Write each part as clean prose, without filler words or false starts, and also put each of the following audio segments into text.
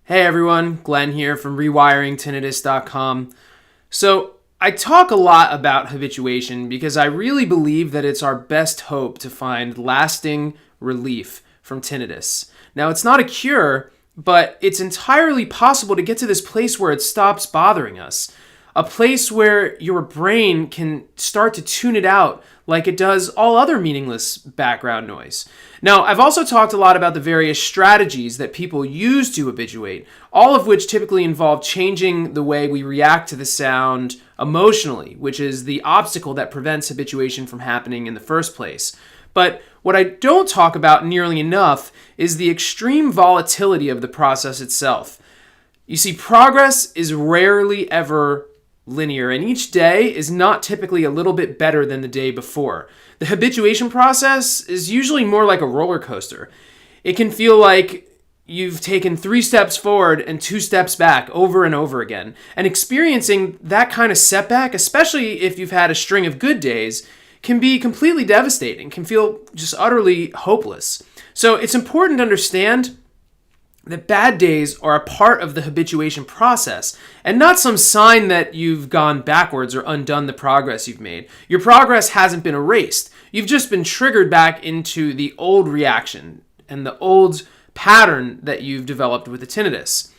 Hey everyone, Glenn here from rewiringtinnitus.com. So I talk a lot about habituation because I really believe that it's our best hope to find lasting relief from tinnitus. Now it's not a cure, but it's entirely possible to get to this place where it stops bothering us. A place where your brain can start to tune it out like it does all other meaningless background noise. Now, I've also talked a lot about the various strategies that people use to habituate, all of which typically involve changing the way we react to the sound emotionally, which is the obstacle that prevents habituation from happening in the first place. But what I don't talk about nearly enough is the extreme volatility of the process itself. You see, progress is rarely ever linear, and each day is not typically a little bit better than the day before. The habituation process is usually more like a roller coaster. It can feel like you've taken 3 steps forward and 2 steps back over and over again. And experiencing that kind of setback, especially if you've had a string of good days, can be completely devastating, can feel just utterly hopeless. So it's important to understand that bad days are a part of the habituation process and not some sign that you've gone backwards or undone the progress you've made. Your progress hasn't been erased. You've just been triggered back into the old reaction and the old pattern that you've developed with the tinnitus.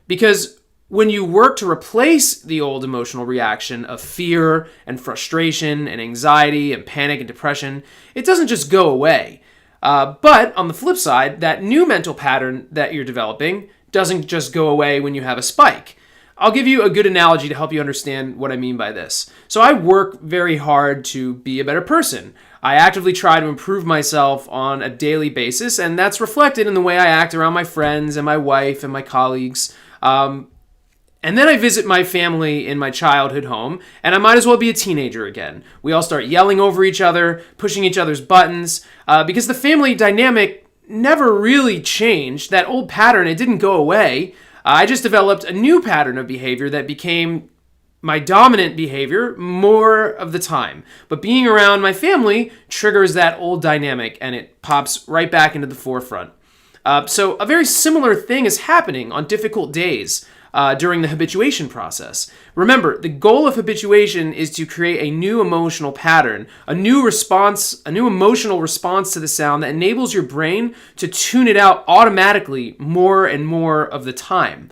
Because when you work to replace the old emotional reaction of fear and frustration and anxiety and panic and depression, it doesn't just go away. But on the flip side, that new mental pattern that you're developing doesn't just go away when you have a spike. I'll give you a good analogy to help you understand what I mean by this. So I work very hard to be a better person. I actively try to improve myself on a daily basis, and that's reflected in the way I act around my friends and my wife and my colleagues. And then I visit my family in my childhood home, and I might as well be a teenager again. We all start yelling over each other, pushing each other's buttons, because the family dynamic never really changed. That old pattern, it didn't go away. I just developed a new pattern of behavior that became my dominant behavior more of the time. But being around my family triggers that old dynamic, and it pops right back into the forefront. So a very similar thing is happening on difficult days during the habituation process. Remember, the goal of habituation is to create a new emotional pattern, a new emotional response to the sound that enables your brain to tune it out automatically more and more of the time.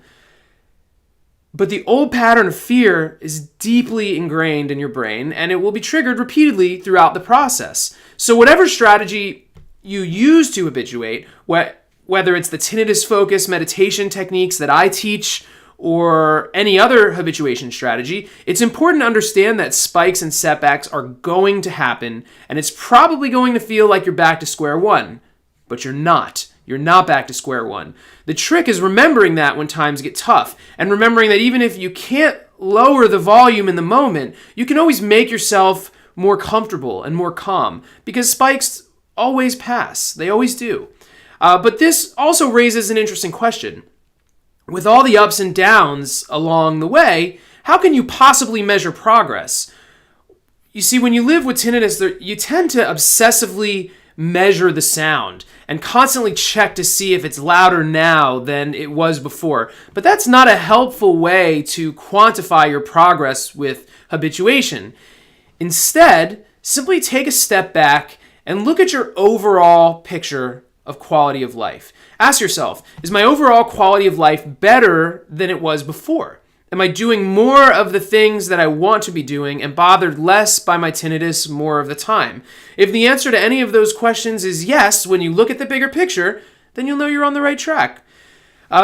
But the old pattern of fear is deeply ingrained in your brain, and it will be triggered repeatedly throughout the process. So whatever strategy you use to habituate, whether it's the tinnitus focus meditation techniques that I teach, or any other habituation strategy, it's important to understand that spikes and setbacks are going to happen, and it's probably going to feel like you're back to square one. But you're not. You're not back to square one. The trick is remembering that when times get tough, and remembering that even if you can't lower the volume in the moment, you can always make yourself more comfortable and more calm, because spikes always pass. They always do. But this also raises an interesting question. With all the ups and downs along the way, how can you possibly measure progress? You see, when you live with tinnitus, you tend to obsessively measure the sound and constantly check to see if it's louder now than it was before. But that's not a helpful way to quantify your progress with habituation. Instead, simply take a step back and look at your overall picture of quality of life. Ask yourself, is my overall quality of life better than it was before? Am I doing more of the things that I want to be doing and bothered less by my tinnitus more of the time? If the answer to any of those questions is yes, when you look at the bigger picture, then you'll know you're on the right track.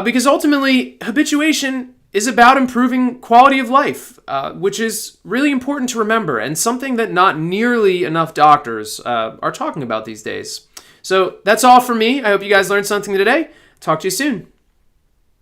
Because ultimately, habituation is about improving quality of life, which is really important to remember and something that not nearly enough doctors are talking about these days. So that's all for me. I hope you guys learned something today. Talk to you soon.